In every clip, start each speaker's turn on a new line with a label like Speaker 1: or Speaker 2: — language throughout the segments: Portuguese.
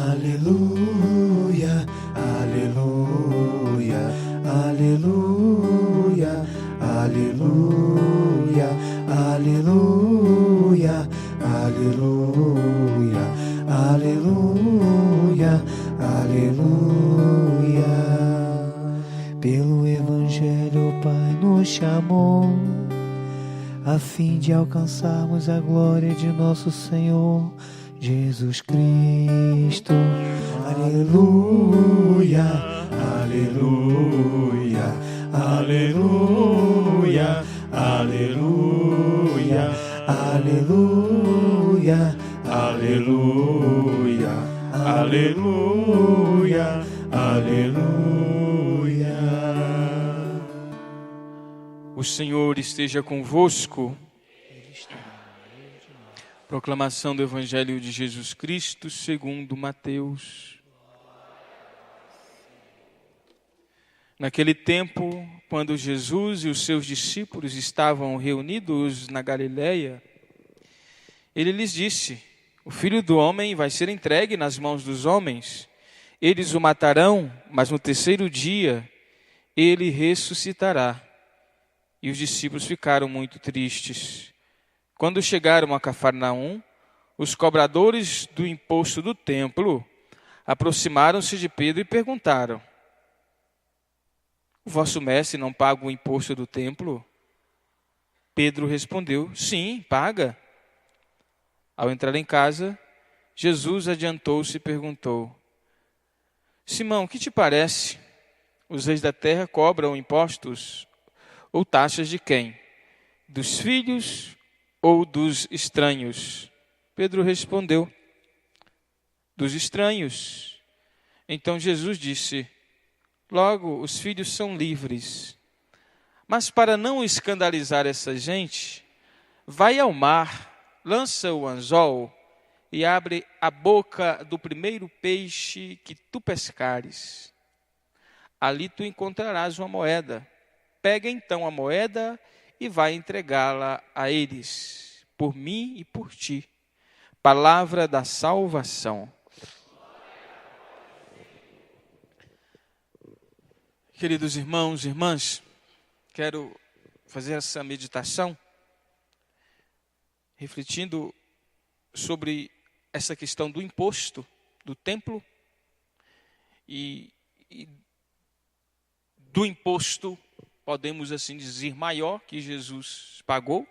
Speaker 1: Aleluia, aleluia, aleluia, aleluia, aleluia, aleluia, aleluia, aleluia. Pelo Evangelho o Pai nos chamou, a fim de alcançarmos a glória de nosso Senhor Jesus Cristo. Aleluia, aleluia, aleluia, aleluia, aleluia, aleluia, aleluia, aleluia.
Speaker 2: O Senhor esteja convosco. Proclamação do Evangelho de Jesus Cristo segundo Mateus. Naquele tempo, quando Jesus e os seus discípulos estavam reunidos na Galileia, ele lhes disse: o Filho do Homem vai ser entregue nas mãos dos homens. Eles o matarão, mas no terceiro dia ele ressuscitará. E os discípulos ficaram muito tristes. Quando chegaram a Cafarnaum, os cobradores do imposto do templo aproximaram-se de Pedro e perguntaram: o vosso mestre não paga o imposto do templo? Pedro respondeu: sim, paga. Ao entrar em casa, Jesus adiantou-se e perguntou: Simão, que te parece? Os reis da terra cobram impostos ou taxas de quem? Dos filhos ou dos estranhos? Pedro respondeu: dos estranhos. Então Jesus disse: logo, os filhos são livres. Mas para não escandalizar essa gente, vai ao mar, lança o anzol e abre a boca do primeiro peixe que tu pescares. Ali tu encontrarás uma moeda. Pega então a moeda e vai entregá-la a eles, por mim e por ti. Palavra da salvação. Queridos irmãos e irmãs, quero fazer essa meditação refletindo sobre essa questão do imposto do templo e do imposto, podemos assim dizer, maior que Jesus pagou,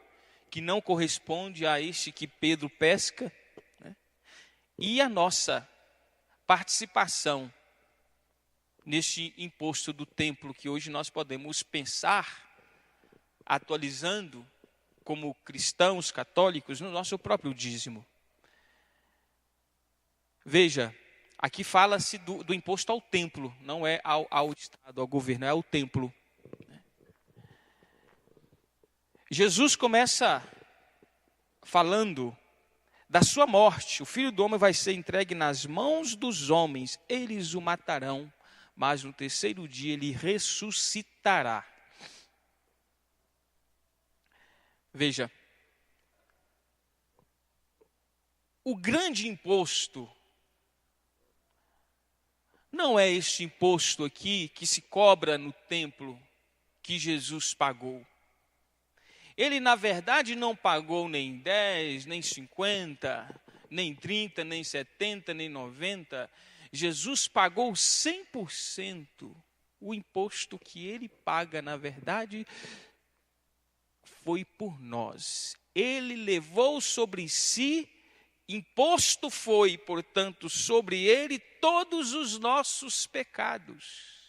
Speaker 2: que não corresponde a este que Pedro pesca, né? E a nossa participação neste imposto do templo, que hoje nós podemos pensar, atualizando como cristãos católicos, no nosso próprio dízimo. Veja, aqui fala-se do imposto ao templo, não é ao Estado, ao governo, é ao templo. Jesus começa falando da sua morte. O Filho do Homem vai ser entregue nas mãos dos homens, eles o matarão, mas no terceiro dia ele ressuscitará. Veja, o grande imposto não é este imposto aqui que se cobra no templo que Jesus pagou. Ele, na verdade, não pagou nem 10, nem 50, nem 30, nem 70, nem 90. Jesus pagou 100%. O imposto que ele paga, na verdade, foi por nós. Ele levou sobre si, imposto foi, portanto, sobre ele todos os nossos pecados.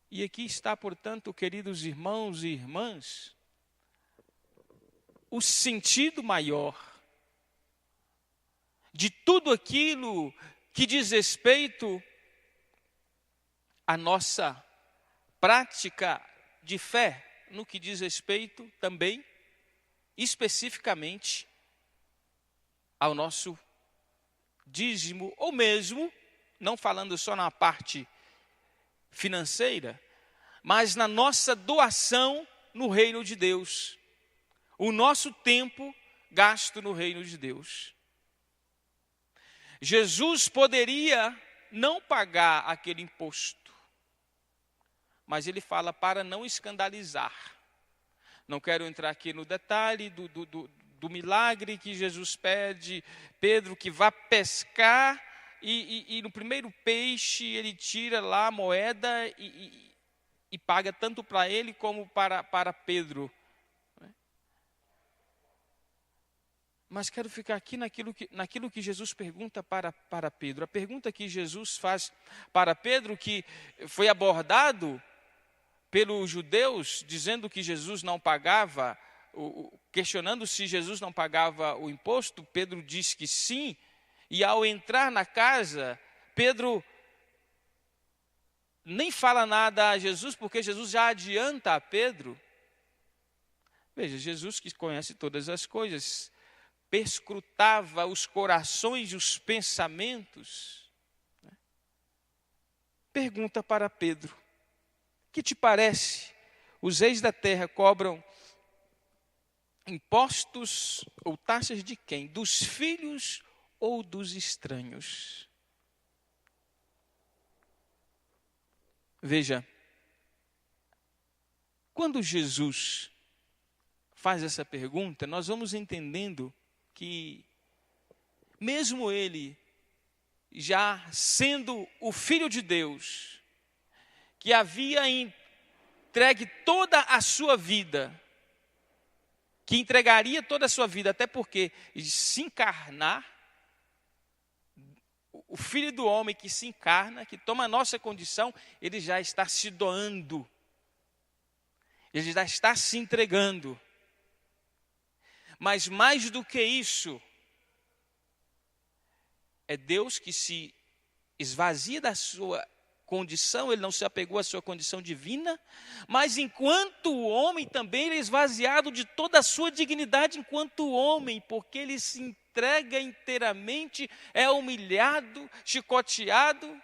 Speaker 2: E aqui está, portanto, queridos irmãos e irmãs, o sentido maior de tudo aquilo que diz respeito à nossa prática de fé, no que diz respeito também, especificamente, ao nosso dízimo, ou mesmo, não falando só na parte financeira, mas na nossa doação no reino de Deus, o nosso tempo gasto no reino de Deus. Jesus poderia não pagar aquele imposto, mas ele fala para não escandalizar. Não quero entrar aqui no detalhe do milagre que Jesus pede Pedro que vá pescar e no primeiro peixe ele tira lá a moeda e paga tanto para ele como para Pedro. Mas quero ficar aqui naquilo que Jesus pergunta para Pedro. A pergunta que Jesus faz para Pedro, que foi abordado pelos judeus, dizendo que Jesus não pagava, questionando se Jesus não pagava o imposto, Pedro diz que sim, e ao entrar na casa, Pedro nem fala nada a Jesus, porque Jesus já adianta a Pedro. Veja, Jesus que conhece todas as coisas, perscrutava os corações e os pensamentos. Pergunta para Pedro: que te parece? Os reis da terra cobram impostos ou taxas de quem? Dos filhos ou dos estranhos? Veja, quando Jesus faz essa pergunta, nós vamos entendendo que mesmo ele, já sendo o Filho de Deus, que havia entregue toda a sua vida, que entregaria toda a sua vida, até porque se encarnar, o Filho do Homem que se encarna, que toma a nossa condição, ele já está se doando, ele já está se entregando. Mas mais do que isso, é Deus que se esvazia da sua condição, ele não se apegou à sua condição divina, mas enquanto o homem também ele é esvaziado de toda a sua dignidade enquanto homem, porque ele se entrega inteiramente, é humilhado, chicoteado.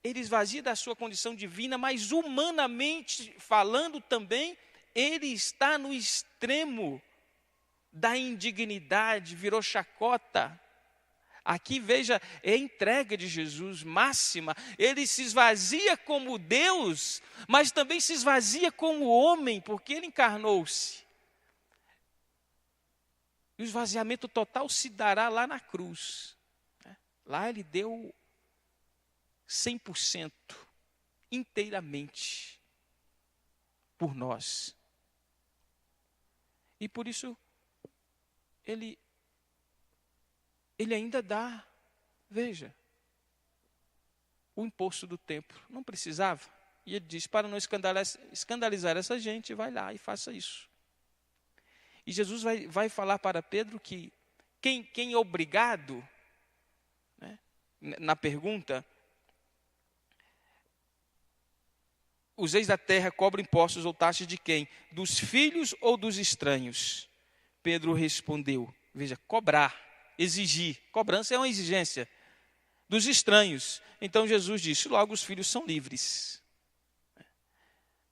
Speaker 2: Ele esvazia da sua condição divina, mas humanamente falando também, ele está no extremo da indignidade, virou chacota. Aqui veja, é a entrega de Jesus máxima. Ele se esvazia como Deus, mas também se esvazia como homem, porque ele encarnou-se. E o esvaziamento total se dará lá na cruz. Lá ele deu 100%, inteiramente, por nós. E por isso, ele ainda dá, veja, o imposto do templo. Não precisava. E ele diz, para não escandalizar essa gente, vai lá e faça isso. E Jesus vai falar para Pedro que quem é obrigado, né, na pergunta, os reis da terra cobram impostos ou taxas de quem? Dos filhos ou dos estranhos? Pedro respondeu, veja, cobrar, exigir, cobrança é uma exigência, dos estranhos. Então Jesus disse, logo os filhos são livres.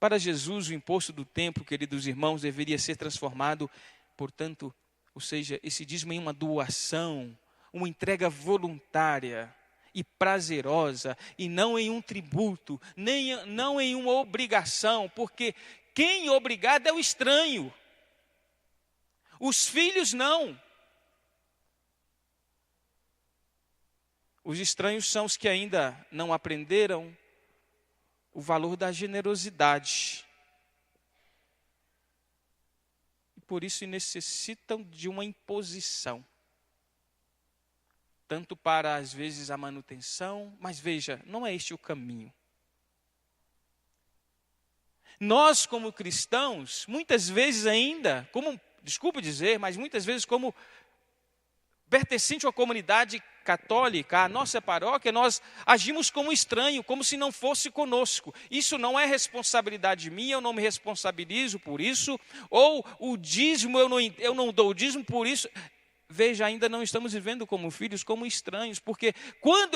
Speaker 2: Para Jesus o imposto do templo, queridos irmãos, deveria ser transformado, portanto, ou seja, esse dízimo em uma doação, uma entrega voluntária e prazerosa, e não em um tributo, não em uma obrigação, porque quem é obrigado é o estranho. Os filhos não. Os estranhos são os que ainda não aprenderam o valor da generosidade. E por isso necessitam de uma imposição. Tanto para, às vezes, a manutenção, mas veja, não é este o caminho. Nós, como cristãos, muitas vezes ainda, desculpe dizer, mas muitas vezes como pertencente à comunidade católica, à nossa paróquia, nós agimos como estranho, como se não fosse conosco. Isso não é responsabilidade minha, eu não me responsabilizo por isso, ou o dízimo, eu não dou o dízimo por isso. Veja, ainda não estamos vivendo como filhos, como estranhos, porque quando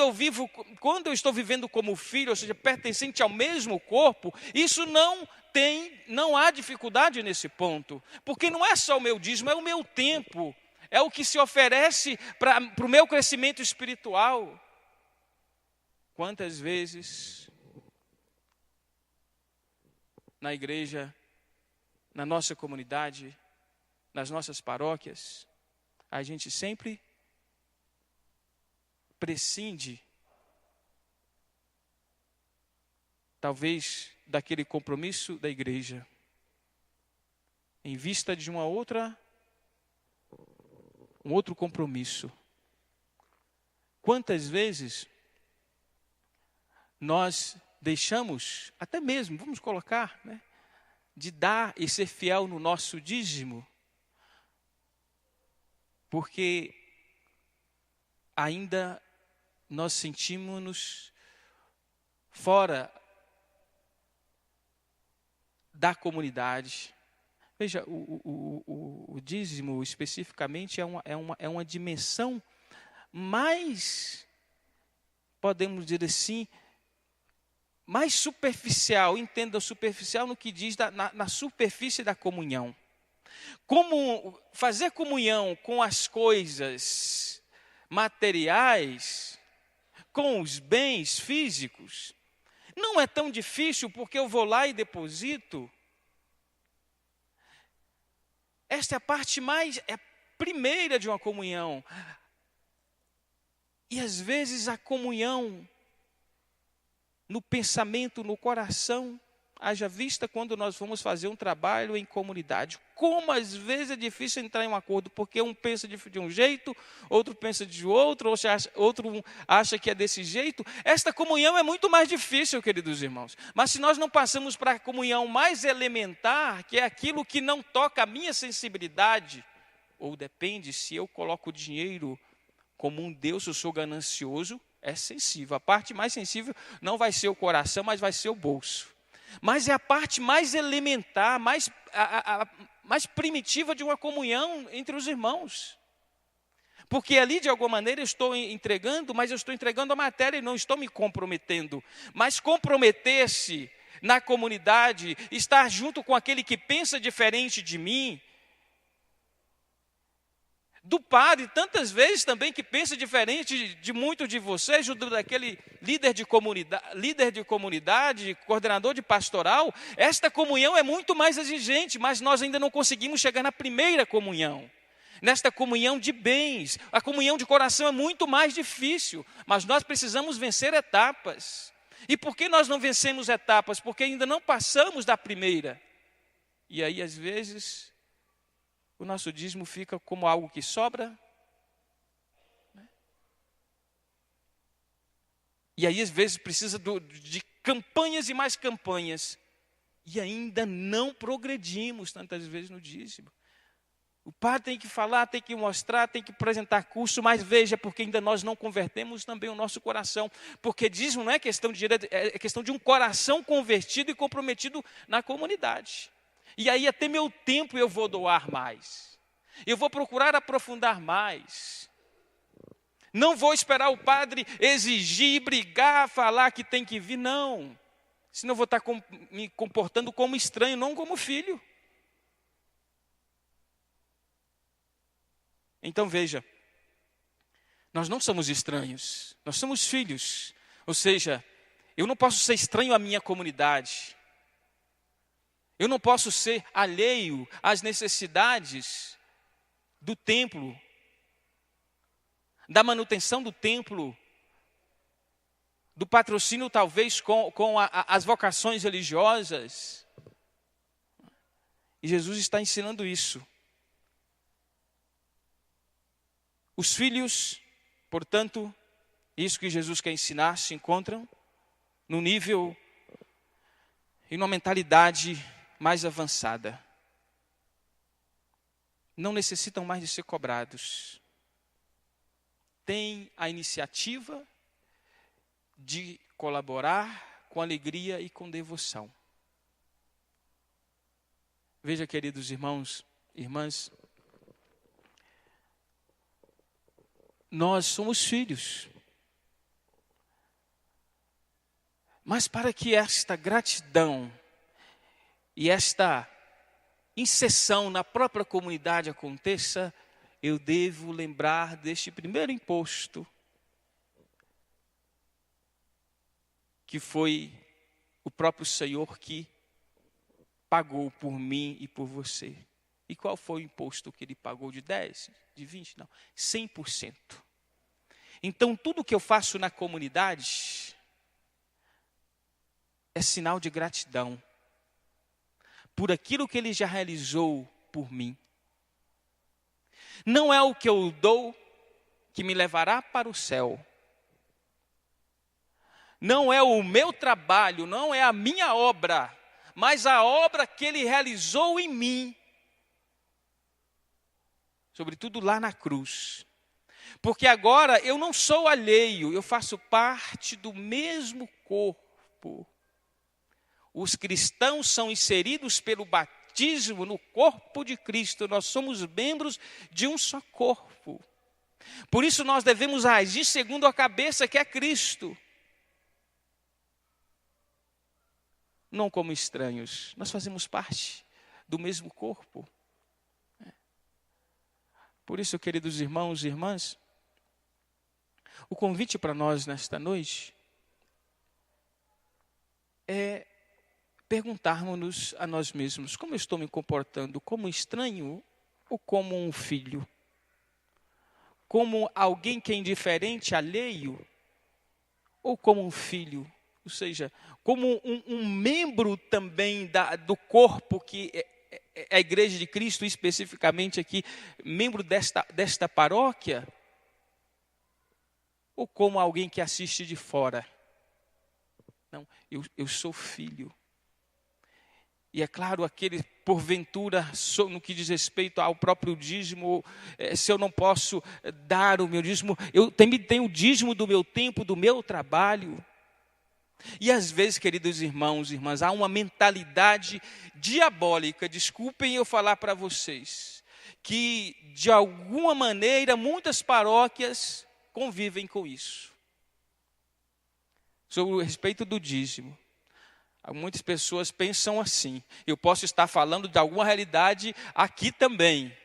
Speaker 2: eu estou vivendo como filho, ou seja, pertencente ao mesmo corpo, isso não há dificuldade nesse ponto, porque não é só o meu dízimo, é o meu tempo, é o que se oferece para o meu crescimento espiritual. Quantas vezes na igreja, na nossa comunidade, nas nossas paróquias, a gente sempre prescinde, talvez, daquele compromisso da igreja, em vista de um outro compromisso. Quantas vezes nós deixamos, até mesmo, vamos colocar, né, de dar e ser fiel no nosso dízimo, porque ainda nós sentimos-nos fora da comunidade. Veja, o dízimo especificamente é uma dimensão mais, podemos dizer assim, mais superficial. Entenda, superficial no que diz na superfície da comunhão. Como fazer comunhão com as coisas materiais, com os bens físicos, não é tão difícil, porque eu vou lá e deposito. Esta é a parte é a primeira de uma comunhão. E às vezes a comunhão no pensamento, no coração, haja vista quando nós vamos fazer um trabalho em comunidade. Como às vezes é difícil entrar em um acordo, porque um pensa de um jeito, outro pensa de outro, outro acha que é desse jeito. Esta comunhão é muito mais difícil, queridos irmãos. Mas se nós não passamos para a comunhão mais elementar, que é aquilo que não toca a minha sensibilidade, ou depende, se eu coloco o dinheiro como um Deus, eu sou ganancioso, é sensível. A parte mais sensível não vai ser o coração, mas vai ser o bolso. Mas é a parte mais elementar, mais primitiva de uma comunhão entre os irmãos. Porque ali, de alguma maneira, eu estou entregando, mas eu estou entregando a matéria e não estou me comprometendo. Mas comprometer-se na comunidade, estar junto com aquele que pensa diferente de mim, do padre, tantas vezes também que pensa diferente de muitos de vocês, daquele líder de comunidade, coordenador de pastoral, esta comunhão é muito mais exigente, mas nós ainda não conseguimos chegar na primeira comunhão. Nesta comunhão de bens, a comunhão de coração é muito mais difícil, mas nós precisamos vencer etapas. E por que nós não vencemos etapas? Porque ainda não passamos da primeira. E aí, às vezes, o nosso dízimo fica como algo que sobra. E aí, às vezes, precisa de campanhas e mais campanhas. E ainda não progredimos tantas vezes no dízimo. O padre tem que falar, tem que mostrar, tem que apresentar curso, mas veja, porque ainda nós não convertemos também o nosso coração. Porque dízimo não é questão de dinheiro, é questão de um coração convertido e comprometido na comunidade. E aí até meu tempo eu vou doar mais. Eu vou procurar aprofundar mais. Não vou esperar o padre exigir, brigar, falar que tem que vir, não. Senão eu vou estar me comportando como estranho, não como filho. Então veja, nós não somos estranhos, nós somos filhos. Ou seja, eu não posso ser estranho à minha comunidade. Eu não posso ser alheio às necessidades do templo, da manutenção do templo, do patrocínio talvez com as vocações religiosas. E Jesus está ensinando isso. Os filhos, portanto, isso que Jesus quer ensinar, se encontram no nível e numa mentalidade mais avançada. Não necessitam mais de ser cobrados. Têm a iniciativa de colaborar com alegria e com devoção. Veja, queridos irmãos, irmãs, nós somos filhos. Mas para que esta gratidão e esta inserção na própria comunidade aconteça, eu devo lembrar deste primeiro imposto, que foi o próprio Senhor que pagou por mim e por você. E qual foi o imposto que ele pagou? De 10? De 20? Não, 100%. Então, tudo que eu faço na comunidade é sinal de gratidão por aquilo que ele já realizou por mim. Não é o que eu dou que me levará para o céu. Não é o meu trabalho, não é a minha obra, mas a obra que ele realizou em mim. Sobretudo lá na cruz. Porque agora eu não sou alheio, eu faço parte do mesmo corpo. Os cristãos são inseridos pelo batismo no corpo de Cristo. Nós somos membros de um só corpo. Por isso nós devemos agir segundo a cabeça que é Cristo. Não como estranhos, nós fazemos parte do mesmo corpo. Por isso, queridos irmãos e irmãs, o convite para nós nesta noite é perguntarmos-nos a nós mesmos: como eu estou me comportando? Como estranho ou como um filho? Como alguém que é indiferente, alheio? Ou como um filho? Ou seja, como um membro também do corpo que é a Igreja de Cristo, especificamente aqui, membro desta paróquia? Ou como alguém que assiste de fora? Não, eu sou filho. E é claro, aquele, porventura, no que diz respeito ao próprio dízimo, se eu não posso dar o meu dízimo, eu também tenho o dízimo do meu tempo, do meu trabalho. E às vezes, queridos irmãos e irmãs, há uma mentalidade diabólica, desculpem eu falar para vocês, que de alguma maneira muitas paróquias convivem com isso. Sobre o respeito do dízimo. Muitas pessoas pensam assim. Eu posso estar falando de alguma realidade aqui também.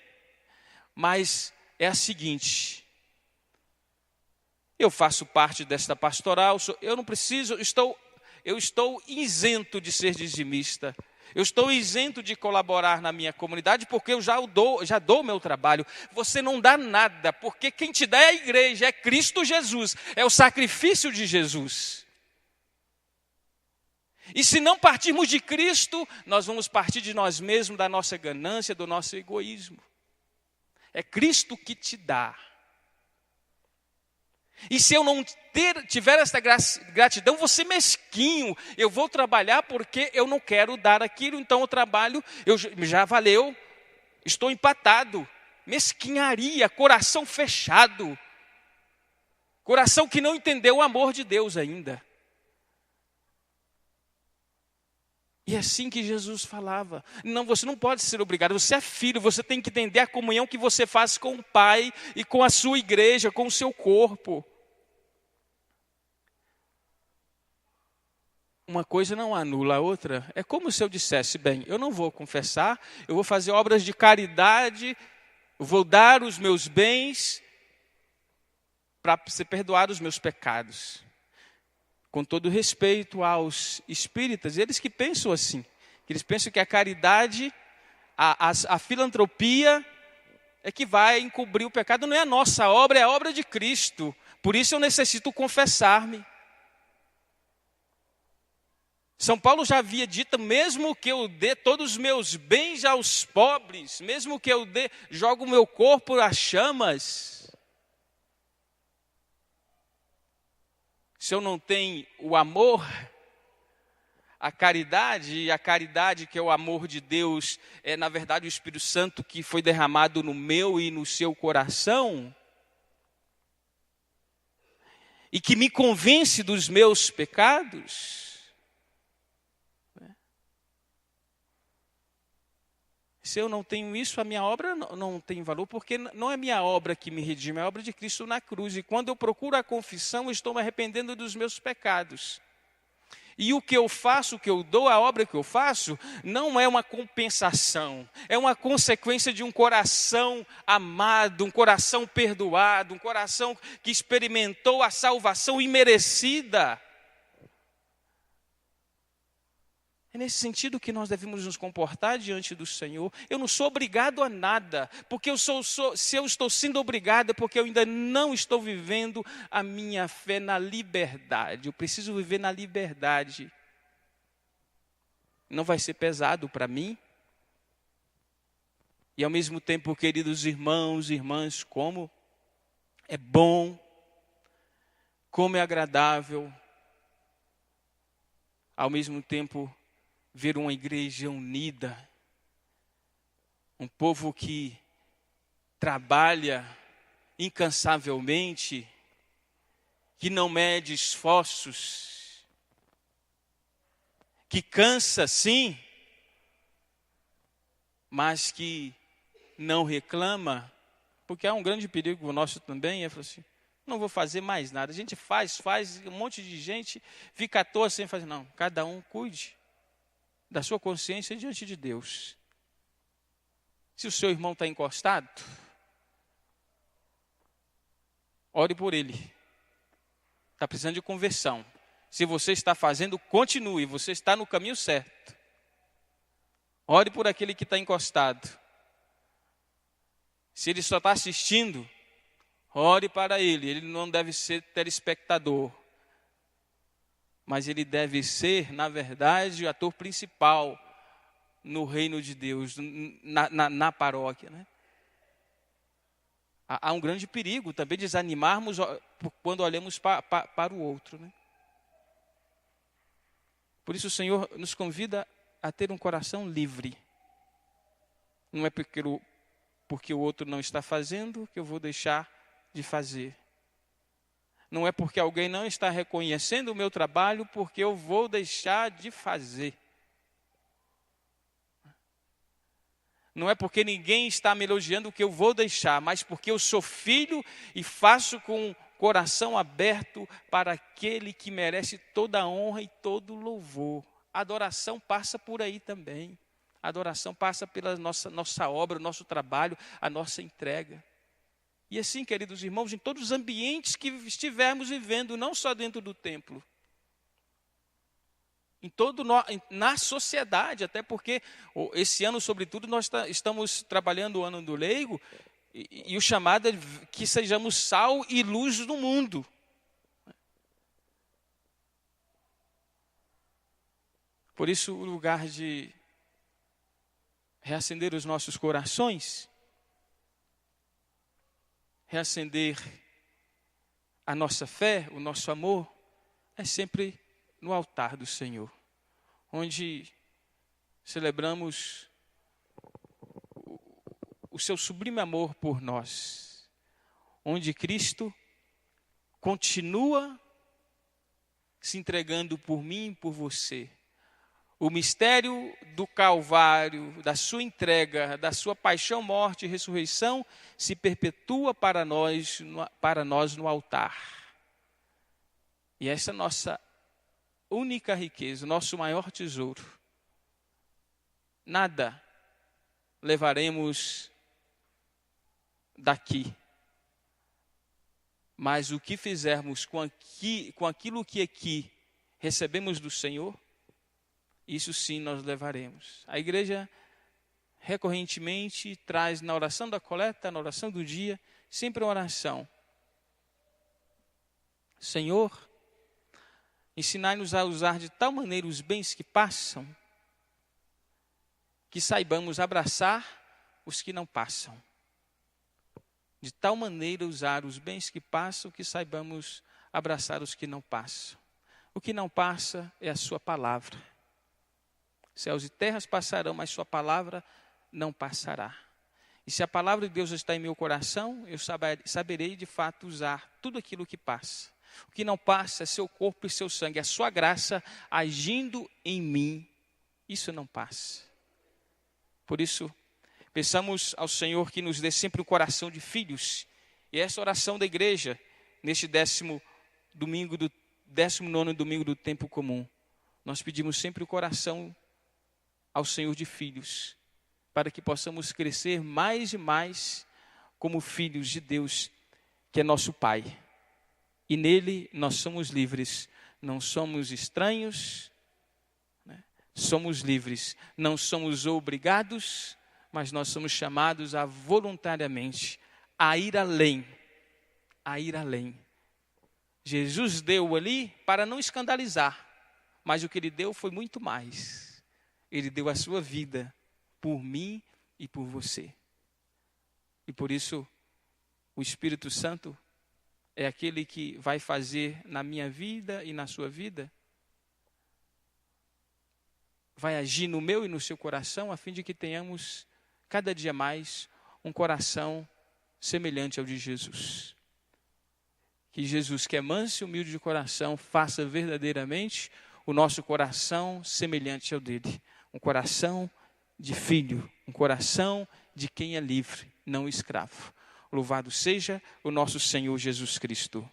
Speaker 2: Mas é a seguinte: eu faço parte desta pastoral, eu não preciso, eu estou isento de ser dizimista. Eu estou isento de colaborar na minha comunidade porque eu já dou o meu trabalho. Você não dá nada, porque quem te dá é a igreja, é Cristo Jesus, é o sacrifício de Jesus. E se não partirmos de Cristo, nós vamos partir de nós mesmos, da nossa ganância, do nosso egoísmo. É Cristo que te dá. E se eu não tiver essa gratidão, vou ser mesquinho. Eu vou trabalhar porque eu não quero dar aquilo, então o trabalho já valeu, estou empatado. Mesquinharia, coração fechado. Coração que não entendeu o amor de Deus ainda. E é assim que Jesus falava. Não, você não pode ser obrigado, você é filho, você tem que entender a comunhão que você faz com o Pai e com a sua igreja, com o seu corpo. Uma coisa não anula a outra. É como se eu dissesse: bem, eu não vou confessar, eu vou fazer obras de caridade, eu vou dar os meus bens para ser perdoado os meus pecados. Com todo respeito aos espíritas, eles que pensam assim, que eles pensam que a caridade, a filantropia é que vai encobrir o pecado. Não é a nossa obra, é a obra de Cristo. Por isso eu necessito confessar-me. São Paulo já havia dito: mesmo que eu dê todos os meus bens aos pobres, mesmo que eu jogue o meu corpo às chamas, se eu não tenho o amor, a caridade que é o amor de Deus, é na verdade o Espírito Santo que foi derramado no meu e no seu coração, e que me convence dos meus pecados, se eu não tenho isso, a minha obra não tem valor, porque não é minha obra que me redime, é a obra de Cristo na cruz. E quando eu procuro a confissão, eu estou me arrependendo dos meus pecados. E o que eu faço, o que eu dou, a obra que eu faço, não é uma compensação, é uma consequência de um coração amado, um coração perdoado, um coração que experimentou a salvação imerecida. É nesse sentido que nós devemos nos comportar diante do Senhor. Eu não sou obrigado a nada, porque se eu estou sendo obrigado é porque eu ainda não estou vivendo a minha fé na liberdade. Eu preciso viver na liberdade. Não vai ser pesado para mim. E ao mesmo tempo, queridos irmãos e irmãs, como é bom, como é agradável, ao mesmo tempo, ver uma igreja unida, um povo que trabalha incansavelmente, que não mede esforços, que cansa sim, mas que não reclama, porque há um grande perigo nosso também, é falar assim, não vou fazer mais nada. A gente faz, um monte de gente fica à toa sem fazer. Não, cada um cuide da sua consciência diante de Deus. Se o seu irmão está encostado, ore por ele. Está precisando de conversão. Se você está fazendo, continue. Você está no caminho certo. Ore por aquele que está encostado. Se ele só está assistindo, ore para ele. Ele não deve ser telespectador. Mas ele deve ser, na verdade, o ator principal no reino de Deus, na paróquia. Né? Há um grande perigo também de desanimarmos quando olhamos para o outro. Né? Por isso o Senhor nos convida a ter um coração livre. Não é porque o outro não está fazendo que eu vou deixar de fazer. Não é porque alguém não está reconhecendo o meu trabalho, porque eu vou deixar de fazer. Não é porque ninguém está me elogiando que eu vou deixar, mas porque eu sou filho e faço com o coração aberto para aquele que merece toda a honra e todo o louvor. A adoração passa por aí também. A adoração passa pela nossa obra, o nosso trabalho, a nossa entrega. E assim, queridos irmãos, em todos os ambientes que estivermos vivendo, não só dentro do templo, na sociedade, até porque esse ano, sobretudo, nós estamos trabalhando o ano do leigo, e o chamado é que sejamos sal e luz do mundo. Por isso, o lugar de reacender os nossos corações, reacender a nossa fé, o nosso amor, é sempre no altar do Senhor, onde celebramos o seu sublime amor por nós, onde Cristo continua se entregando por mim e por você. O mistério do Calvário, da sua entrega, da sua paixão, morte e ressurreição, se perpetua para nós no altar. E essa é a nossa única riqueza, nosso maior tesouro. Nada levaremos daqui, mas o que fizermos com aquilo que aqui recebemos do Senhor, isso sim nós levaremos. A igreja recorrentemente traz na oração da coleta, na oração do dia, sempre uma oração. Senhor, ensinai-nos a usar de tal maneira os bens que passam, que saibamos abraçar os que não passam. De tal maneira usar os bens que passam, que saibamos abraçar os que não passam. O que não passa é a sua palavra. Céus e terras passarão, mas sua palavra não passará. E se a palavra de Deus está em meu coração, eu saberei de fato usar tudo aquilo que passa. O que não passa é seu corpo e seu sangue, a sua graça agindo em mim. Isso não passa. Por isso, peçamos ao Senhor que nos dê sempre um coração de filhos. E essa oração da igreja, neste 19º domingo do tempo comum, nós pedimos sempre o coração ao Senhor de filhos, para que possamos crescer mais e mais como filhos de Deus, que é nosso Pai. E nele nós somos livres, não somos estranhos, né? Somos livres, não somos obrigados, mas nós somos chamados a voluntariamente a ir além, a ir além. Jesus deu ali para não escandalizar, mas o que ele deu foi muito mais. Ele deu a sua vida por mim e por você. E por isso, o Espírito Santo é aquele que vai fazer na minha vida e na sua vida, vai agir no meu e no seu coração, a fim de que tenhamos cada dia mais um coração semelhante ao de Jesus. Que Jesus, que é manso e humilde de coração, faça verdadeiramente o nosso coração semelhante ao dele. Um coração de filho, um coração de quem é livre, não escravo. Louvado seja o nosso Senhor Jesus Cristo.